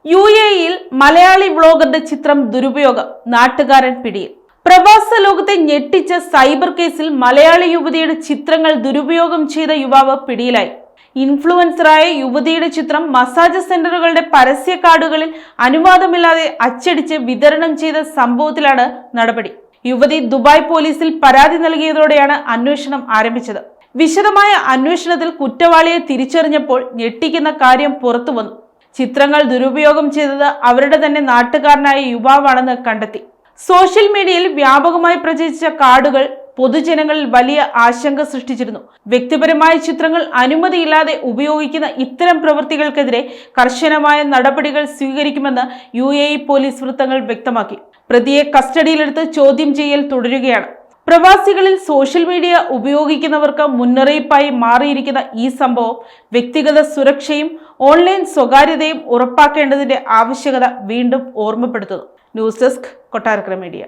UAE-യിൽ മലയാളി വ്ളോഗറുടെ ചിത്രം ദുരുപയോഗം, നാട്ടുകാരൻ പിടിയിൽ. പ്രവാസ ലോകത്തെ ഞെട്ടിച്ച സൈബർ കേസിൽ മലയാളി യുവതിയുടെ ചിത്രങ്ങൾ ദുരുപയോഗം ചെയ്ത യുവാവ് പിടിയിലായി. ഇൻഫ്ലുവൻസറായ യുവതിയുടെ ചിത്രം മസാജ് സെന്ററുകളുടെ പരസ്യ കാർഡുകളിൽ അനുവാദമില്ലാതെ അച്ചടിച്ച് വിതരണം ചെയ്ത സംഭവത്തിലാണ് നടപടി. യുവതി ദുബായ് പോലീസിൽ പരാതി നൽകിയതോടെയാണ് അന്വേഷണം ആരംഭിച്ചത്. വിശദമായ അന്വേഷണത്തിൽ കുറ്റവാളിയെ തിരിച്ചറിഞ്ഞപ്പോൾ ഞെട്ടിക്കുന്ന കാര്യം പുറത്തുവന്നു. ചിത്രങ്ങൾ ദുരുപയോഗം ചെയ്തത് അവരുടെ തന്നെ നാട്ടുകാരനായ യുവാവാണെന്ന് കണ്ടെത്തി. സോഷ്യൽ മീഡിയയിൽ വ്യാപകമായി പ്രചരിച്ച കാർഡുകൾ പൊതുജനങ്ങളിൽ വലിയ ആശങ്ക സൃഷ്ടിച്ചിരുന്നു. വ്യക്തിപരമായ ചിത്രങ്ങൾ അനുമതിയില്ലാതെ ഉപയോഗിക്കുന്ന ഇത്തരം പ്രവൃത്തികൾക്കെതിരെ കർശനമായ നടപടികൾ സ്വീകരിക്കുമെന്ന് UAE പോലീസ് വൃത്തങ്ങൾ വ്യക്തമാക്കി. പ്രതിയെ കസ്റ്റഡിയിലെടുത്ത് ചോദ്യം ചെയ്യൽ തുടരുകയാണ്. പ്രവാസികളിൽ സോഷ്യൽ മീഡിയ ഉപയോഗിക്കുന്നവർക്ക് മുന്നറിയിപ്പായി മാറിയിരിക്കുന്ന ഈ സംഭവം വ്യക്തിഗത സുരക്ഷയും ഓൺലൈൻ സ്വകാര്യതയും ഉറപ്പാക്കേണ്ടതിന്റെ ആവശ്യകത വീണ്ടും ഓർമ്മപ്പെടുത്തുന്നു. News desk, Kottarakkara media.